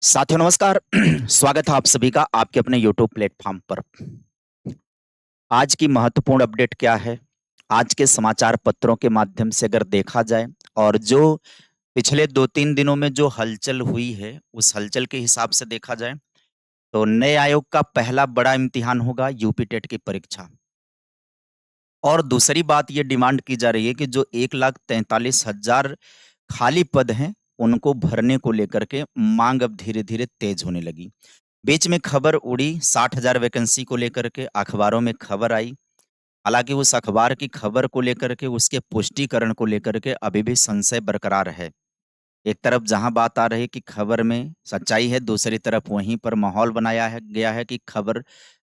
साथियों नमस्कार। स्वागत है आप सभी का आपके अपने यूट्यूब प्लेटफॉर्म पर। आज की महत्वपूर्ण अपडेट क्या है? आज के समाचार पत्रों के माध्यम से अगर देखा जाए और जो पिछले 2-3 दिनों में जो हलचल हुई है, उस हलचल के हिसाब से देखा जाए, तो नए आयोग का पहला बड़ा इम्तिहान होगा यूपी टेट की परीक्षा। और दूसरी बात ये डिमांड की जा रही है कि जो 1,43,000 खाली पद हैं, उनको भरने को लेकर के माँग अब धीरे-धीरे तेज़ होने लगी। बीच में खबर उड़ी 60,000 वैकेंसी को लेकर के अखबारों में खबर आई। हालाँकि उस अखबार की खबर को लेकर के उसके पुष्टिकरण को लेकर के अभी भी संशय बरकरार है। एक तरफ जहाँ बात आ रही है कि खबर में सच्चाई है, दूसरी तरफ वहीं पर माहौल बनाया है गया है कि खबर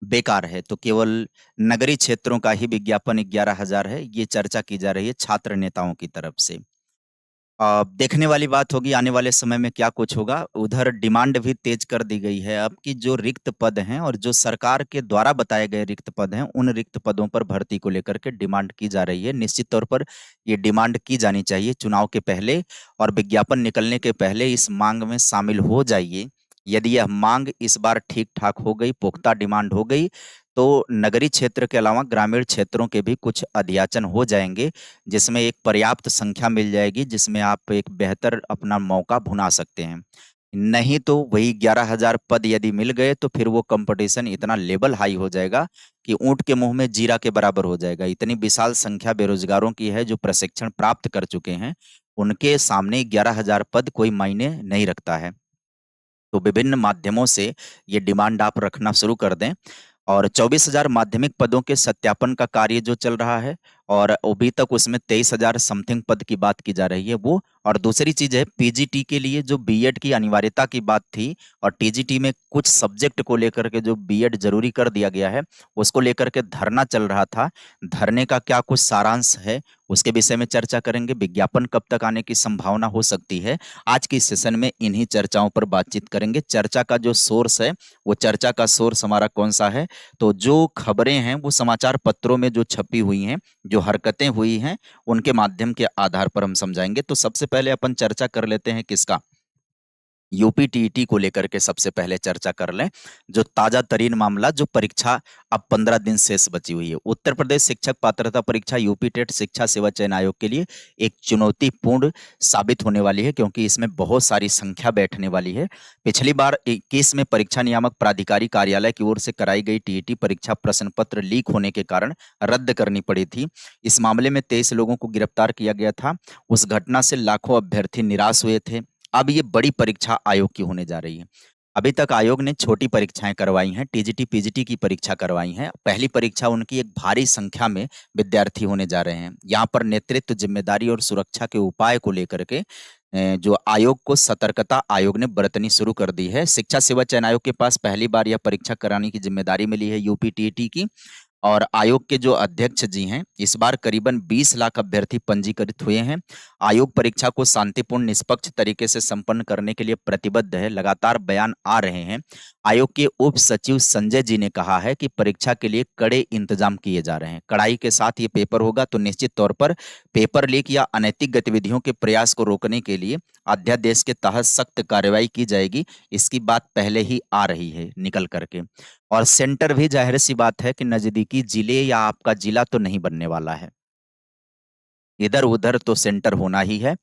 बेकार है। तो केवल नगरीय क्षेत्रों का ही विज्ञापन 11,000 है, ये चर्चा की जा रही है छात्र नेताओं की तरफ से। देखने वाली बात होगी आने वाले समय में क्या कुछ होगा। उधर डिमांड भी तेज कर दी गई है अब कि जो रिक्त पद हैं और जो सरकार के द्वारा बताए गए रिक्त पद हैं, उन रिक्त पदों पर भर्ती को लेकर के डिमांड की जा रही है। निश्चित तौर पर ये डिमांड की जानी चाहिए चुनाव के पहले और विज्ञापन निकलने के पहले इस माँग में शामिल हो जाइए। यदि यह माँग इस बार ठीक-ठाक हो गई, पुख्ता डिमांड हो गई, तो नगरीय क्षेत्र के अलावा ग्रामीण क्षेत्रों के भी कुछ अध्याचन हो जाएँगे। जिसमें एक पर्याप्त संख्या मिल जाएगी, जिसमें आप एक बेहतर अपना मौका भुना सकते हैं। नहीं तो वही 11,000 पद यदि मिल गए तो फिर वो कॉम्पिटिशन इतना लेवल हाई हो जाएगा कि ऊँट के मुँह में जीरा के बराबर हो जाएगा। इतनी विशाल संख्या बेरोज़गारों की है जो प्रशिक्षण प्राप्त कर चुके हैं, उनके सामने 11,000 पद कोई मायने नहीं रखता है। तो विभिन्न माध्यमों से ये डिमांड आप रखना शुरू कर दें और 24,000 माध्यमिक पदों के सत्यापन का कार्य जो चल रहा है और अभी तक उसमें 23,000 समथिंग पद की बात की जा रही है वो। और दूसरी चीज़ है पीजीटी के लिए जो बीएड की अनिवार्यता की बात थी और टीजीटी में कुछ सब्जेक्ट को लेकर के जो बीएड ज़रूरी कर दिया गया है, उसको लेकर के धरना चल रहा था। धरने का क्या कुछ सारांश है, उसके विषय में चर्चा करेंगे। विज्ञापन कब तक आने की संभावना हो सकती है, आज की इस सेशन में इन्हीं चर्चाओं पर बातचीत करेंगे। चर्चा का जो सोर्स है, वो चर्चा का सोर्स हमारा कौन-सा है? तो जो खबरें हैं वो समाचार पत्रों में जो छपी हुई हैं, जो हरकतें हुई हैं, उनके माध्यम के आधार पर हम समझाएँगे। तो सबसे पहले अपन चर्चा कर लेते हैं किसका? यूपी टीईटी को लेकर के सबसे पहले चर्चा कर लें, जो ताज़ा-तरीन मामला जो परीक्षा अब 15 दिन शेष बची हुई है। उत्तर प्रदेश शिक्षक पात्रता परीक्षा यूपी टेट शिक्षा सेवा चयन आयोग के लिए एक चुनौतीपूर्ण साबित होने वाली है क्योंकि इसमें बहुत सारी संख्या बैठने वाली है। पिछली बार 21 में परीक्षा नियामक प्राधिकारी कार्यालय की ओर से कराई गई टीईटी परीक्षा प्रश्न पत्र लीक होने के कारण रद्द करनी पड़ी थी। इस मामले में 23 लोगों को गिरफ्तार किया गया था। उस घटना से लाखों अभ्यर्थी निराश हुए थे। अब ये बड़ी परीक्षा आयोग की होने जा रही है। अभी तक आयोग ने छोटी परीक्षाएँ करवाई हैं, टीजीटी, पीजीटी की परीक्षा करवाई हैं। पहली परीक्षा उनकी एक भारी संख्या में विद्यार्थी होने जा रहे हैं। यहाँ पर नेतृत्व, ज़िम्मेदारी और सुरक्षा के उपाय को लेकर के जो आयोग को सतर्कता आयोग ने बरतनी शुरू कर दी है। शिक्षा सेवा चयन आयोग के पास पहली बार यह परीक्षा कराने की ज़िम्मेदारी मिली है यूपी टीईटी की। और आयोग के जो अध्यक्ष जी हैं, इस बार करीबन 20 लाख अभ्यर्थी पंजीकृत हुए हैं। आयोग परीक्षा को शांतिपूर्ण, निष्पक्ष तरीके से संपन्न करने के लिए प्रतिबद्ध है। लगातार बयान आ रहे हैं। आयोग के उप सचिव संजय जी ने कहा है कि परीक्षा के लिए कड़े इंतजाम किए जा रहे हैं। कड़ाई के साथ ये पेपर होगा तो निश्चित तौर पर पेपर लीक या अनैतिक गतिविधियों के प्रयास को रोकने के लिए अध्यादेश के तहत सख्त कार्रवाई की जाएगी। इसकी बात पहले ही आ रही है निकल करके। और सेंटर भी ज़ाहिर-सी बात है कि नज़दीकी जिले या आपका जिला तो नहीं बनने वाला है। इधर-उधर तो सेंटर होना ही है,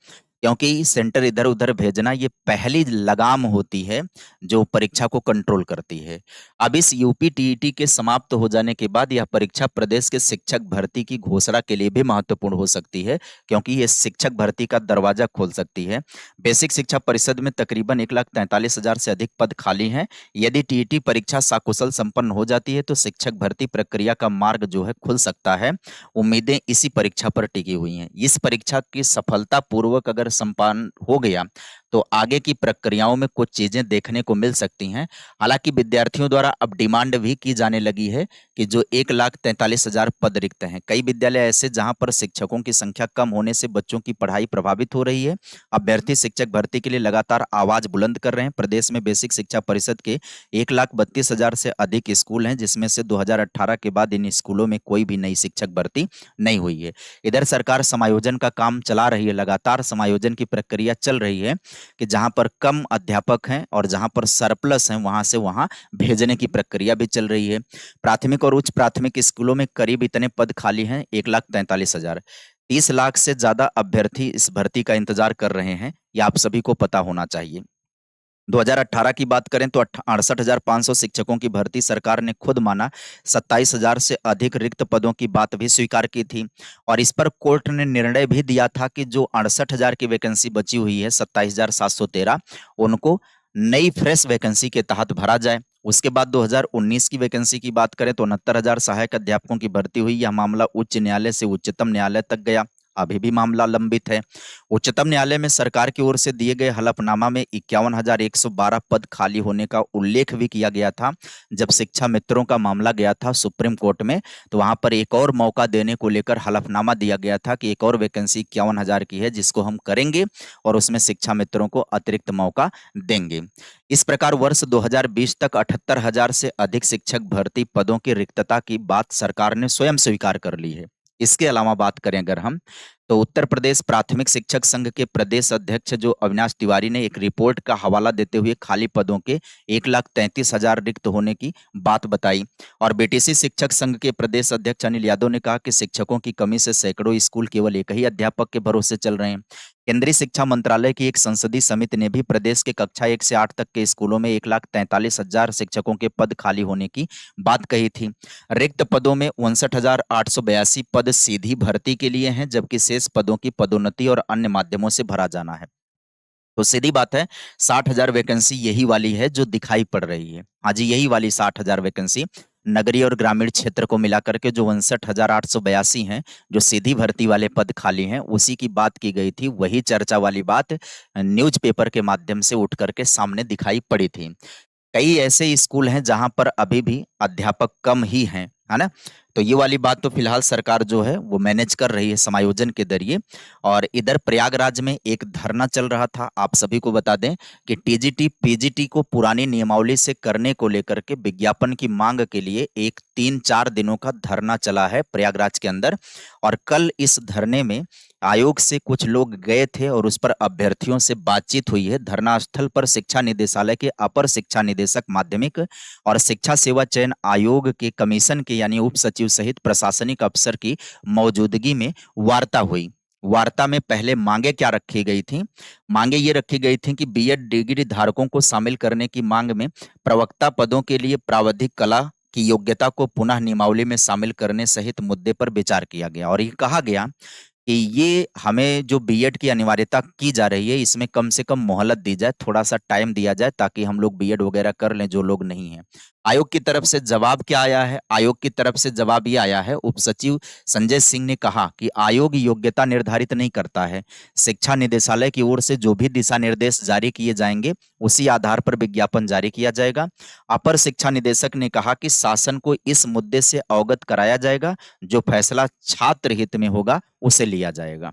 क्योंकि सेंटर इधर-उधर भेजना ये पहली लगाम होती है, जो परीक्षा को कंट्रोल करती है। अब इस यूपी टीईटी के समाप्त हो जाने के बाद यह परीक्षा प्रदेश के शिक्षक भर्ती की घोषणा के लिए भी महत्वपूर्ण हो सकती है, क्योंकि ये शिक्षक भर्ती का दरवाज़ा खोल सकती है। बेसिक शिक्षा परिषद में तकरीबन 1,43,000 से अधिक पद खाली हैं। यदि टीईटी परीक्षा सकुशल संपन्न हो जाती है, तो शिक्षक भर्ती प्रक्रिया का मार्ग जो है खुल सकता है। उम्मीदें इसी परीक्षा पर टिकी हुई हैं। इस परीक्षा की सफलतापूर्वक अगर संपन्न हो गया, तो आगे की प्रक्रियाओं में कुछ चीज़ें देखने को मिल सकती हैं। हालाँकि विद्यार्थियों द्वारा अब डिमांड भी की जाने लगी है कि जो 1,43,000 पद रिक्त हैं। कई विद्यालय ऐसे जहाँ पर शिक्षकों की संख्या कम होने से बच्चों की पढ़ाई प्रभावित हो रही है। अभ्यर्थी शिक्षक भर्ती के लिए लगातार आवाज़ बुलंद कर रहे हैं। प्रदेश में बेसिक शिक्षा परिषद के 1,32,000 से अधिक स्कूल हैं, जिसमें से 2018 के बाद इन स्कूलों में कोई भी नई शिक्षक भर्ती नहीं हुई है। इधर सरकार समायोजन का काम चला रही है, लगातार समायोजन की प्रक्रिया चल रही है। कि जहां पर कम अध्यापक हैं और जहां पर सरप्लस हैं वहां से वहां भेजने की प्रक्रिया भी चल रही है। प्राथमिक और उच्च प्राथमिक स्कूलों में करीब इतने पद खाली हैं, 1,43,000। 30 लाख से ज्यादा अभ्यर्थी इस भर्ती का इंतजार कर रहे हैं, यह आप सभी को पता होना चाहिए। 2018 की बात करें तो 68,500 शिक्षकों की भर्ती सरकार ने खुद माना, 27,000 से अधिक रिक्त पदों की बात भी स्वीकार की थी और इस पर कोर्ट ने निर्णय भी दिया था कि जो 68,000 की वैकेंसी बची हुई है, 27,713, उनको नई फ्रेश वैकेंसी के तहत भरा जाए। उसके बाद 2019 की वैकेंसी की बात करें तो 69,000 सहायक अध्यापकों की भर्ती हुई। यह मामला उच्च न्यायालय से उच्चतम न्यायालय तक गया, अभी भी मामला लंबित है। उच्चतम न्यायालय में सरकार की ओर से दिए गए हलफनामा में 51,112 पद खाली होने का उल्लेख भी किया गया था। जब शिक्षा मित्रों का मामला गया था सुप्रीम कोर्ट में, तो वहां पर एक और मौका देने को लेकर हलफनामा दिया गया था कि एक और वैकेंसी 51,000 की है, जिसको हम करेंगे और उसमें शिक्षा मित्रों को अतिरिक्त मौका देंगे। इस प्रकार वर्ष 2020 तक 78,000 से अधिक शिक्षक भर्ती पदों की रिक्तता की बात सरकार ने स्वयं स्वीकार कर ली है। इसके अलावा बात करें अगर हम, तो उत्तर प्रदेश प्राथमिक शिक्षक संघ के प्रदेश अध्यक्ष जो अविनाश तिवारी ने एक रिपोर्ट का हवाला देते हुए खाली पदों के 1,33,000 रिक्त होने की बात बताई और बीटीसी शिक्षक संघ के प्रदेश अध्यक्ष अनिल यादव ने कहा कि शिक्षकों की कमी से सैकड़ों स्कूल केवल एक ही अध्यापक के भरोसे चल रहे हैं। केंद्रीय शिक्षा मंत्रालय की एक संसदीय समिति ने भी प्रदेश के कक्षा 1 से 8 तक के स्कूलों में 1,43,000 शिक्षकों के पद खाली होने की बात कही थी। रिक्त पदों में 59,882 पद सीधी भर्ती के लिए हैं, जबकि शेष पदों की पदोन्नति और अन्य माध्यमों से भरा जाना है। तो सीधी बात है, 60,000 वैकेंसी यही वाली है जो दिखाई पड़ रही है। हाँ जी, यही वाली 60,000 वैकेंसी नगरीय और ग्रामीण क्षेत्र को मिलाकर के जो 59,882 हैं, जो सीधी भर्ती वाले पद खाली हैं, उसी की बात की गई थी। वही चर्चा वाली बात न्यूज़पेपर के माध्यम से उठ करके सामने दिखाई पड़ी थी। कई ऐसे स्कूल हैं जहां पर अभी भी अध्यापक कम ही हैं, है ना? तो ये वाली बात तो फिलहाल सरकार जो है वो मैनेज कर रही है समायोजन के जरिए। और इधर प्रयागराज में एक धरना चल रहा था। आप सभी को बता दें कि टीजीटी पीजीटी को पुरानी नियमावली से करने को लेकर के विज्ञापन की मांग के लिए एक 3-4 दिनों का धरना चला है प्रयागराज के अंदर। और कल इस धरने में आयोग से कुछ लोग गए थे और उस पर अभ्यर्थियों से बातचीत हुई है। धरना स्थल पर शिक्षा निदेशालय के अपर शिक्षा निदेशक माध्यमिक और शिक्षा सेवा चयन आयोग के कमीशन के यानी उप सचिव सहित प्रशासनिक अफसर की मौजूदगी में वार्ता हुई। वार्ता में पहले मांगे क्या रखी गई थी? मांगे ये रखी गई थी कि बीएड डिग्री धारकों को शामिल करने की मांग में प्रवक्ता पदों के लिए प्राविधिक कला की योग्यता को पुनः नियमावली में शामिल करने सहित मुद्दे पर विचार किया गया और ये कहा गया कि ये हमें जो बीएड की अनिवार्यता की जा रही है, इसमें कम से कम मोहलत दी जाए, थोड़ा-सा टाइम दिया जाए ताकि हम लोग बीएड वगैरह कर लें जो लोग नहीं हैं। आयोग की तरफ से जवाब क्या आया है? आयोग की तरफ से जवाब ये आया है, उप सचिव संजय सिंह ने कहा कि आयोग योग्यता निर्धारित नहीं करता है। शिक्षा निदेशालय की ओर से जो भी दिशा निर्देश जारी किए जाएंगे, उसी आधार पर विज्ञापन जारी किया जाएगा। अपर शिक्षा निदेशक ने कहा कि शासन को इस मुद्दे से अवगत कराया जाएगा, जो फैसला छात्र हित में होगा उसे लिया जाएगा।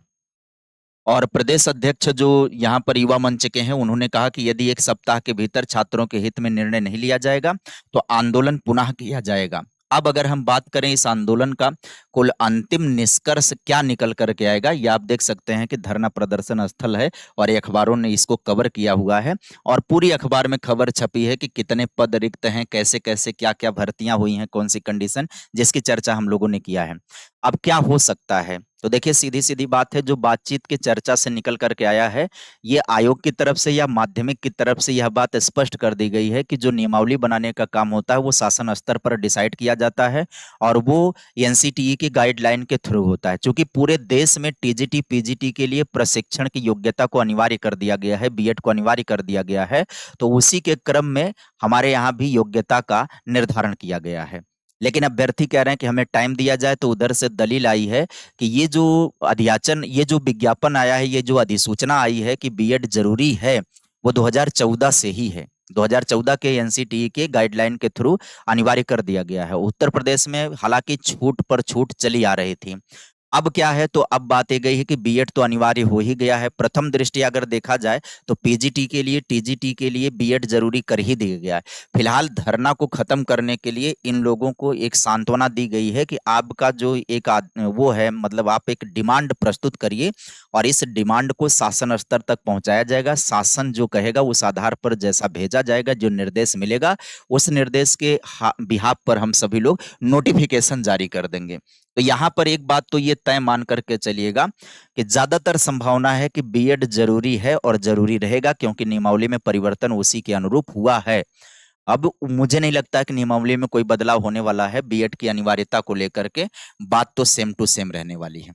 और प्रदेश अध्यक्ष जो यहाँ पर युवा मंच के हैं, उन्होंने कहा कि यदि 1 सप्ताह के भीतर छात्रों के हित में निर्णय नहीं लिया जाएगा, तो आंदोलन पुनः किया जाएगा। अब अगर हम बात करें इस आंदोलन का कुल अंतिम निष्कर्ष क्या निकल कर के आएगा, ये आप देख सकते हैं कि धरना प्रदर्शन स्थल है और ये अखबारों ने इसको कवर किया हुआ है और पूरी अखबार में खबर छपी है कि कितने पद रिक्त हैं, कैसे-कैसे, क्या-क्या भर्तियां हुई हैं, कौन सी कंडीशन, जिसकी चर्चा हम लोगों ने किया है। अब क्या हो सकता है? तो देखिए सीधी-सीधी बात है, जो बातचीत की चर्चा से निकल कर के आया है, ये आयोग की तरफ से या माध्यमिक की तरफ से यह बात स्पष्ट कर दी गई है कि जो नियमावली बनाने का काम होता है, वो शासन स्तर पर डिसाइड किया जाता है और वो एनसीटीई की गाइडलाइन के थ्रू होता है। चूँकि पूरे देश में टीजीटी, पीजीटी के लिए प्रशिक्षण की योग्यता को अनिवार्य कर दिया गया है, बीएड को अनिवार्य कर दिया गया है, तो उसी के क्रम में हमारे यहाँ भी योग्यता का निर्धारण किया गया है। लेकिन अभ्यर्थी कह रहे हैं कि हमें टाइम दिया जाए, तो उधर से दलील आई है कि ये जो विज्ञापन आया है, ये जो अधिसूचना आई है कि बीएड जरूरी है, वो 2014 से ही है। 2014 के एनसीटीई के गाइडलाइन के थ्रू अनिवार्य कर दिया गया है। उत्तर प्रदेश में हालांकि छूट पर छूट चली आ रही थी। अब क्या है, तो अब बात ये गई है कि बीएड तो अनिवार्य हो ही गया है। प्रथम दृष्टि अगर देखा जाए तो पीजीटी के लिए, टीजीटी के लिए बीएड जरूरी कर ही दिया गया है। फिलहाल धरना को खत्म करने के लिए इन लोगों को एक सांत्वना दी गई है कि आपका जो एक वो है, मतलब आप एक डिमांड प्रस्तुत करिए और इस डिमांड को शासन स्तर तक पहुंचाया जाएगा। शासन जो कहेगा उस आधार पर जैसा भेजा जाएगा, जो निर्देश मिलेगा उस निर्देश के बिहाफ पर हम सभी लोग नोटिफिकेशन जारी कर देंगे। तो यहाँ पर एक बात तो ये तय मान करके चलिएगा कि ज्यादातर संभावना है कि बीएड जरूरी है और जरूरी रहेगा, क्योंकि नियमावली में परिवर्तन उसी के अनुरूप हुआ है। अब मुझे नहीं लगता कि नियमावली में कोई बदलाव होने वाला है। बीएड की अनिवार्यता को लेकर के बात तो सेम टू सेम रहने वाली है।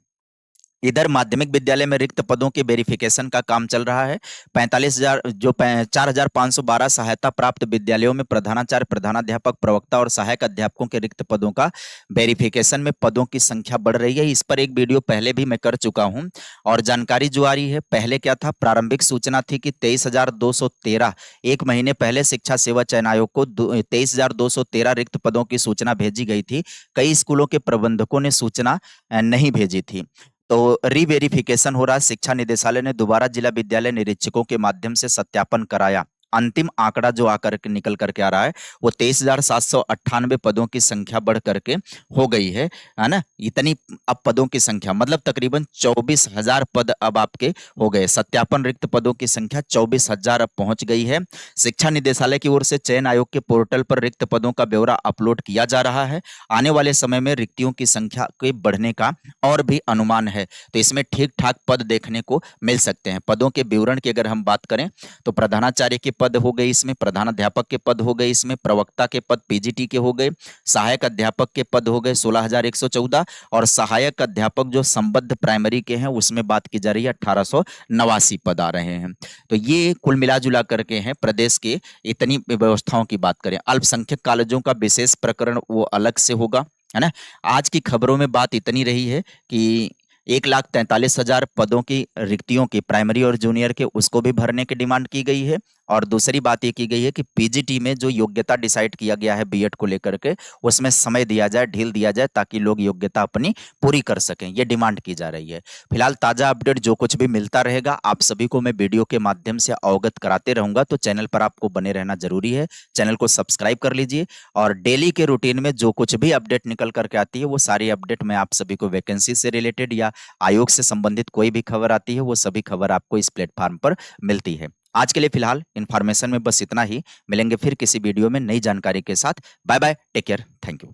इधर माध्यमिक विद्यालय में रिक्त पदों के वेरिफिकेशन का काम चल रहा है। 45,000 जो 4,512 सहायता प्राप्त विद्यालयों में प्रधानाचार्य, प्रधानाध्यापक, प्रवक्ता और सहायक अध्यापकों के रिक्त पदों का वेरिफिकेशन में पदों की संख्या बढ़ रही है। इस पर एक वीडियो पहले भी मैं कर चुका हूं और जानकारी जो आ रही है, पहले क्या था, प्रारंभिक सूचना थी कि 23,213, एक महीने पहले शिक्षा सेवा चयन आयोग को 23,213 रिक्त पदों की सूचना भेजी गई थी। कई स्कूलों के प्रबंधकों ने सूचना नहीं भेजी थी, तो रीवेरिफिकेशन हो रहा है। शिक्षा निदेशालय ने दोबारा जिला विद्यालय निरीक्षकों के माध्यम से सत्यापन कराया। अंतिम आंकड़ा जो आकर के निकल करके आ रहा है वो 23,798 पदों की संख्या बढ़ करके हो गई है ना। इतनी अब पदों की संख्या मतलब तकरीबन 24,000 पद अब आपके हो गए। सत्यापन रिक्त पदों की संख्या 24,000 अब पहुंच गई है। शिक्षा निदेशालय की ओर से चयन आयोग के पोर्टल पर रिक्त पदों का ब्यौरा अपलोड किया जा रहा है। आने वाले समय में रिक्तियों की संख्या के बढ़ने का और भी अनुमान है, तो इसमें ठीक ठाक पद देखने को मिल सकते हैं। पदों के विवरण की अगर हम बात करें तो प्रधानाचार्य के पद हो गए इसमें, प्रधानाध्यापक के पद हो गए इसमें, प्रवक्ता के पद पीजीटी के हो गए, सहायक अध्यापक के पद हो गए 16,114 और सहायक अध्यापक जो संबद्ध प्राइमरी के हैं उसमें बात की जा रही है 1,889 पद आ रहे हैं। तो ये कुल मिला जुला करके हैं प्रदेश के इतनी व्यवस्थाओं की बात करें। अल्पसंख्यक कॉलेजों का विशेष प्रकरण वो अलग से होगा, है ना। आज की खबरों में बात इतनी रही है कि 1,43,000 पदों की रिक्तियों की प्राइमरी और जूनियर के उसको भी भरने की डिमांड की गई है। और दूसरी बात ये की गई है कि पीजीटी में जो योग्यता डिसाइड किया गया है बीएड को लेकर के, उसमें समय दिया जाए, ढील दिया जाए, ताकि लोग योग्यता अपनी पूरी कर सकें, ये डिमांड की जा रही है। फिलहाल ताजा अपडेट जो कुछ भी मिलता रहेगा आप सभी को मैं वीडियो के माध्यम से अवगत कराते रहूंगा, तो चैनल पर आपको बने रहना जरूरी है। चैनल को सब्सक्राइब कर लीजिए और डेली के रूटीन में जो कुछ भी अपडेट निकल करके आती है वो सारी अपडेट मैं आप सभी को वैकेंसी से रिलेटेड या आयोग से संबंधित कोई भी खबर आती है वो सभी खबर आपको इस प्लेटफॉर्म पर मिलती है। आज के लिए फिलहाल इन्फॉर्मेशन में बस इतना ही। मिलेंगे फिर किसी वीडियो में नई जानकारी के साथ। Bye bye, take care, thank you.